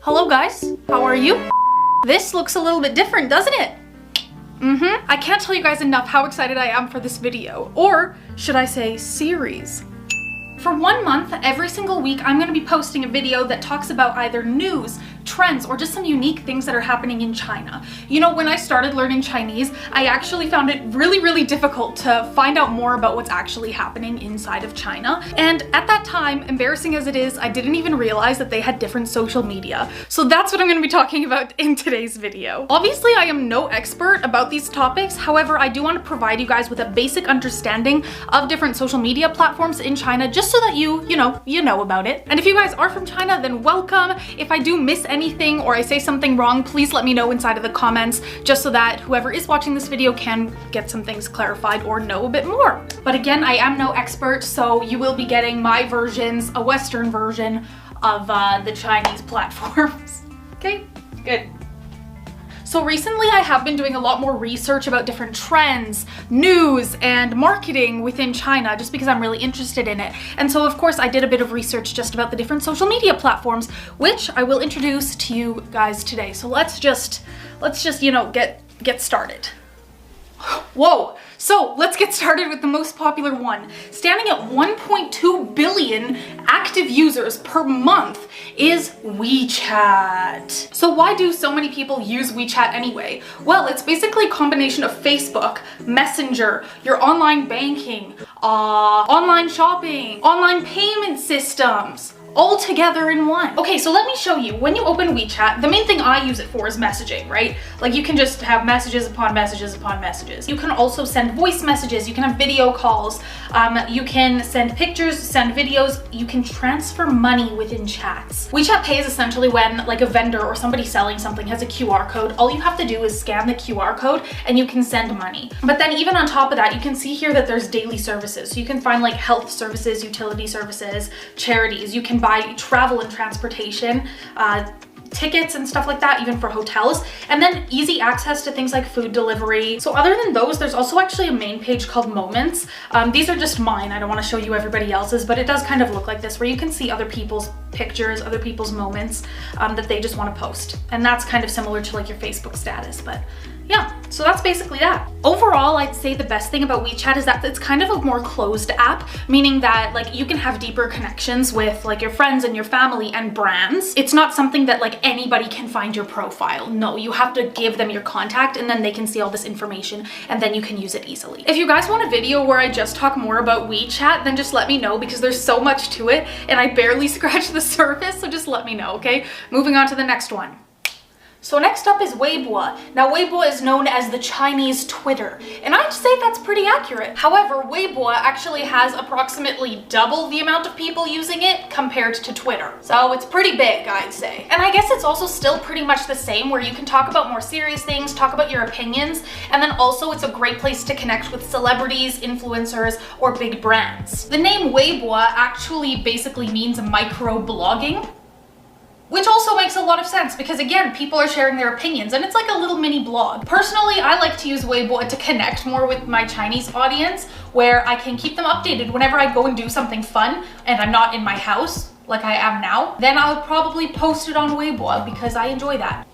Hello guys, how are you? This looks a little bit different, doesn't it? I can't tell you guys enough how excited I am for this video, or should I say series. For 1 month, every single week, I'm gonna be posting a video that talks about either news, trends, or just some unique things that are happening in China. You know, when I started learning Chinese, I actually found it really difficult to find out more about what's actually happening inside of China. And at that time, embarrassing as it is, I didn't even realize that they had different social media. So that's what I'm gonna be talking about in today's video. Obviously, I am no expert about these topics. However, I do want to provide you guys with a basic understanding of different social media platforms in China, just so that you know about it. And if you guys are from China, then welcome. If I do miss anything or I say something wrong, please let me know inside of the comments, just so that whoever is watching this video can get some things clarified or know a bit more. But again, I am no expert, so you will be getting my versions, a Western version of the Chinese platforms. Okay, good. So recently I have been doing a lot more research about different trends, news, and marketing within China, just because I'm really interested in it. And so of course I did a bit of research just about the different social media platforms, which I will introduce to you guys today. So let's just you know, get started. Whoa! So let's get started with the most popular one. Standing at 1.2 billion active users per month is WeChat. So why do so many people use WeChat anyway? Well, it's basically a combination of Facebook, Messenger, your online banking, online shopping, online payment systems, all together in one. Okay, so let me show you. When you open WeChat, the main thing I use it for is messaging, right? Like you can just have messages upon messages upon messages. You can also send voice messages, you can have video calls, you can send pictures, send videos, you can transfer money within chats. WeChat Pay is essentially when like a vendor or somebody selling something has a QR code. All you have to do is scan the QR code and you can send money. But then even on top of that, you can see here that there's daily services. So you can find like health services, utility services, charities. You can buy travel and transportation, tickets and stuff like that, even for hotels, and then easy access to things like food delivery. So other than those, there's also actually a main page called Moments. These are just mine. I don't want to show you everybody else's, but it does kind of look like this, where you can see other people's pictures, other people's moments that they just want to post. And that's kind of similar to like your Facebook status, but yeah, so that's basically that. Overall, I'd say the best thing about WeChat is that it's kind of a more closed app, meaning that like you can have deeper connections with like your friends and your family and brands. It's not something that like anybody can find your profile. No, you have to give them your contact and then they can see all this information and then you can use it easily. If you guys want a video where I just talk more about WeChat, then just let me know, because there's so much to it and I barely scratched the surface, so just let me know, okay? Moving on to the next one. So next up is Weibo. Now Weibo is known as the Chinese Twitter, and I'd say that's pretty accurate. However, Weibo actually has approximately double the amount of people using it compared to Twitter. So it's pretty big, I'd say. And I guess it's also still pretty much the same, where you can talk about more serious things, talk about your opinions, and then also it's a great place to connect with celebrities, influencers, or big brands. The name Weibo actually basically means micro-blogging, which also makes a lot of sense because again, people are sharing their opinions and it's like a little mini blog. Personally, I like to use Weibo to connect more with my Chinese audience, where I can keep them updated whenever I go and do something fun and I'm not in my house like I am now. Then I'll probably post it on Weibo because I enjoy that.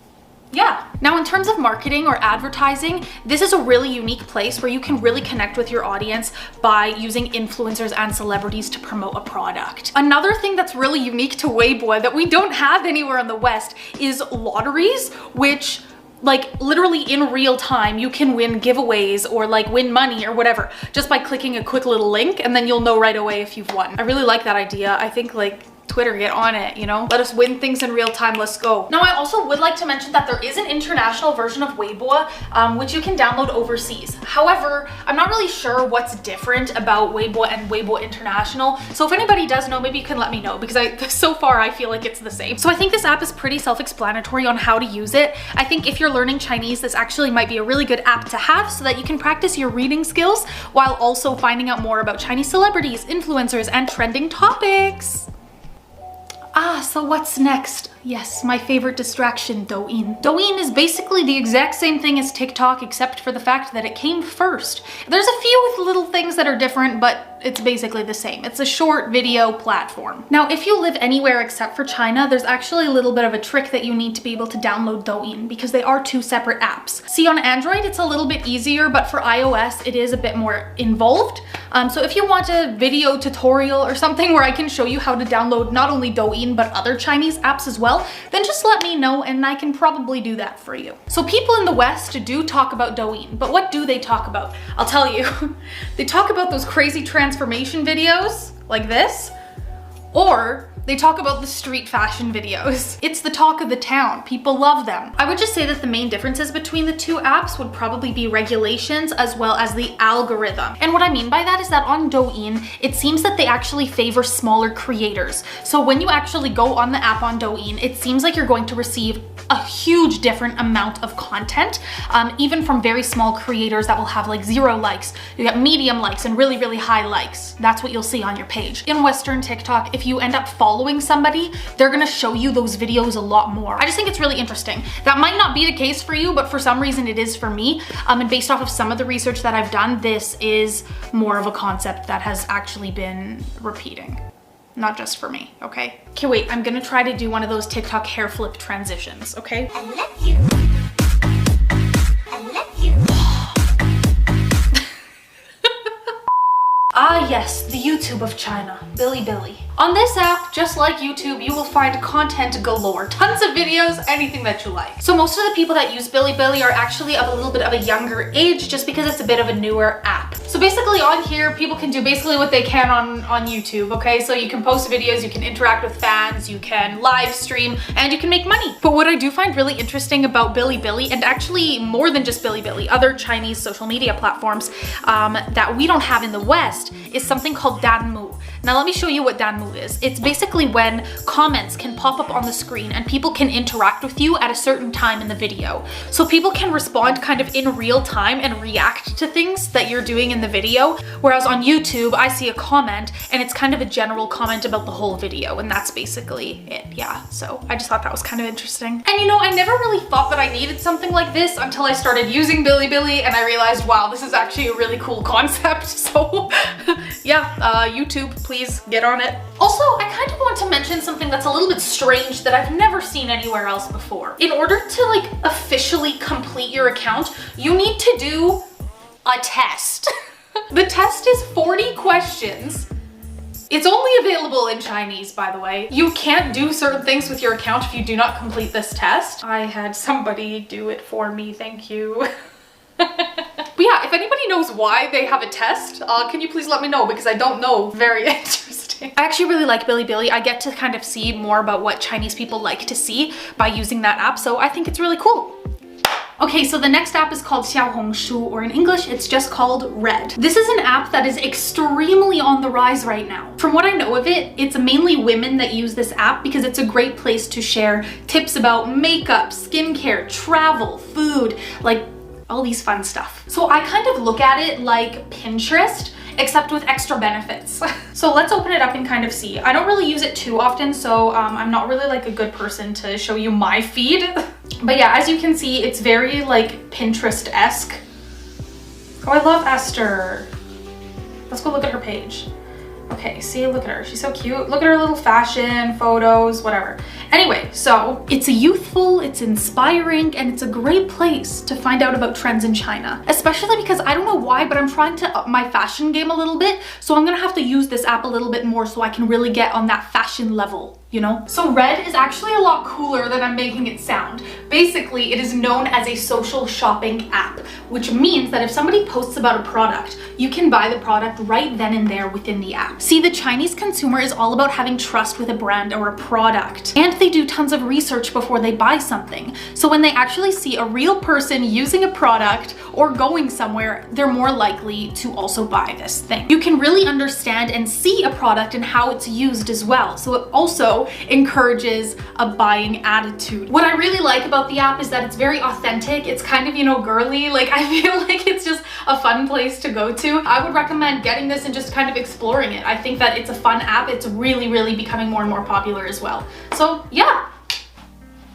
Yeah. Now in terms of marketing or advertising, this is a really unique place where you can really connect with your audience by using influencers and celebrities to promote a product. Another thing that's really unique to Weibo that we don't have anywhere in the West is lotteries, which like literally in real time you can win giveaways or like win money or whatever just by clicking a quick little link, and then you'll know right away if you've won. I really like that idea. I think like Twitter, get on it, you know? Let us win things in real time, let's go. Now, I also would like to mention that there is an international version of Weibo, which you can download overseas. However, I'm not really sure what's different about Weibo and Weibo International. So if anybody does know, maybe you can let me know, because so far I feel like it's the same. So I think this app is pretty self-explanatory on how to use it. I think if you're learning Chinese, this actually might be a really good app to have so that you can practice your reading skills while also finding out more about Chinese celebrities, influencers, and trending topics. So what's next? Yes, my favorite distraction, Doin. Doin is basically the exact same thing as TikTok, except for the fact that it came first. There's a few little things that are different, but it's basically the same. It's a short video platform. Now, if you live anywhere except for China, there's actually a little bit of a trick that you need to be able to download Douyin because they are two separate apps. See, on Android, it's a little bit easier, but for iOS, it is a bit more involved. So if you want a video tutorial or something where I can show you how to download not only Douyin, but other Chinese apps as well, then just let me know and I can probably do that for you. So people in the West do talk about Douyin, but what do they talk about? I'll tell you. They talk about those crazy transformation videos like this, or they talk about the street fashion videos. It's the talk of the town. People love them. I would just say that the main differences between the two apps would probably be regulations as well as the algorithm. And what I mean by that is that on Douyin, it seems that they actually favor smaller creators. So when you actually go on the app on Douyin, it seems like you're going to receive a huge different amount of content, even from very small creators that will have like 0 likes. You get medium likes and really, really high likes. That's what you'll see on your page. In Western TikTok, if you end up following somebody, they're gonna show you those videos a lot more. I just think it's really interesting. That might not be the case for you, but for some reason it is for me. And based off of some of the research that I've done, this is more of a concept that has actually been repeating. Not just for me, okay? Okay, wait, I'm gonna try to do one of those TikTok hair flip transitions, okay? I love you. Ah yes, the YouTube of China, BillyBilly. On this app, just like YouTube, you will find content galore. Tons of videos, anything that you like. So most of the people that use BillyBilly are actually of a little bit of a younger age just because it's a bit of a newer app. So basically on here, people can do basically what they can on YouTube, okay? So you can post videos, you can interact with fans, you can live stream, and you can make money. But what I do find really interesting about BillyBilly, and actually more than just BillyBilly, other Chinese social media platforms that we don't have in the West, is something called Danmu. Now let me show you what Danmu is. It's basically when comments can pop up on the screen and people can interact with you at a certain time in the video. So people can respond kind of in real time and react to things that you're doing in the video. Whereas on YouTube, I see a comment and it's kind of a general comment about the whole video, and that's basically it, yeah. So I just thought that was kind of interesting. And you know, I never really thought that I needed something like this until I started using BillyBilly and I realized, wow, this is actually a really cool concept. So yeah, YouTube, please get on it. Also, I kind of want to mention something that's a little bit strange that I've never seen anywhere else before. In order to like officially complete your account, you need to do a test. The test is 40 questions. It's only available in Chinese, by the way. You can't do certain things with your account if you do not complete this test. I had somebody do it for me, thank you. But yeah, if anybody knows why they have a test, can you please let me know, because I don't know. Very interesting. I actually really like BillyBilly. I get to kind of see more about what Chinese people like to see by using that app, so I think it's really cool. Okay, so the next app is called Xiaohongshu, or in English, it's just called Red. This is an app that is extremely on the rise right now. From what I know of it, it's mainly women that use this app because it's a great place to share tips about makeup, skincare, travel, food, like all these fun stuff. So I kind of look at it like Pinterest, except with extra benefits. So let's open it up and kind of see. I don't really use it too often, so I'm not really like a good person to show you my feed. But yeah, as you can see, it's very like Pinterest-esque. Oh, I love Esther. Let's go look at her page. Okay, see, look at her. She's so cute. Look at her little fashion photos, whatever. Anyway, so it's youthful, it's inspiring, and it's a great place to find out about trends in China. Especially because I don't know why, but I'm trying to up my fashion game a little bit. So I'm gonna have to use this app a little bit more so I can really get on that fashion level, you know? So Red is actually a lot cooler than I'm making it sound. Basically, it is known as a social shopping app, which means that if somebody posts about a product, you can buy the product right then and there within the app. See, the Chinese consumer is all about having trust with a brand or a product, and they do tons of research before they buy something. So when they actually see a real person using a product or going somewhere, they're more likely to also buy this thing. You can really understand and see a product and how it's used as well. So it also encourages a buying attitude. What I really like about the app is that it's very authentic. It's kind of, you know, girly. Like, I feel like it's just a fun place to go to. I would recommend getting this and just kind of exploring it. I think that it's a fun app. It's really, really becoming more and more popular as well. So yeah.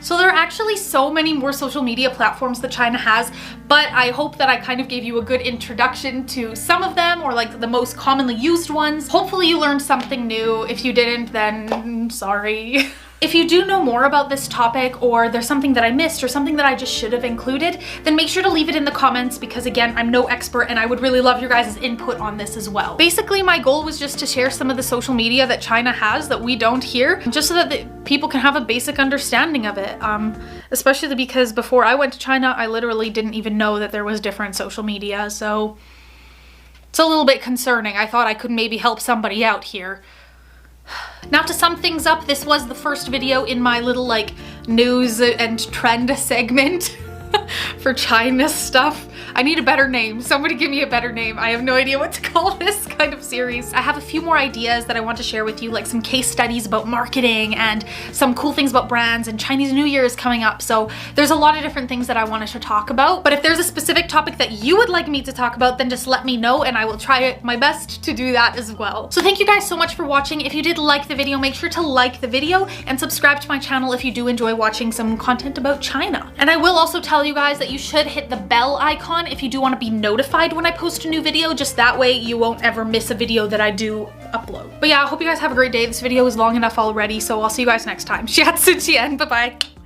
So there are actually so many more social media platforms that China has, but I hope that I kind of gave you a good introduction to some of them, or like the most commonly used ones. Hopefully you learned something new. If you didn't, then sorry. If you do know more about this topic, or there's something that I missed or something that I just should have included, then make sure to leave it in the comments, because again, I'm no expert and I would really love your guys' input on this as well. Basically, my goal was just to share some of the social media that China has that we don't here, just so that the people can have a basic understanding of it. Especially because before I went to China, I literally didn't even know that there was different social media, so it's a little bit concerning. I thought I could maybe help somebody out here. Now to sum things up, this was the first video in my little like news and trend segment for China stuff. I need a better name. Somebody give me a better name. I have no idea what to call this kind of series. I have a few more ideas that I want to share with you, like some case studies about marketing and some cool things about brands, and Chinese New Year is coming up, so there's a lot of different things that I wanted to talk about. But if there's a specific topic that you would like me to talk about, then just let me know and I will try my best to do that as well. So thank you guys so much for watching. If you did like the video, make sure to like the video and subscribe to my channel if you do enjoy watching some content about China. And I will also tell you guys that you should hit the bell icon if you do want to be notified when I post a new video, just that way you won't ever miss a video that I do upload. But yeah, I hope you guys have a great day. This video is long enough already, so I'll see you guys next time. 下次见, bye bye.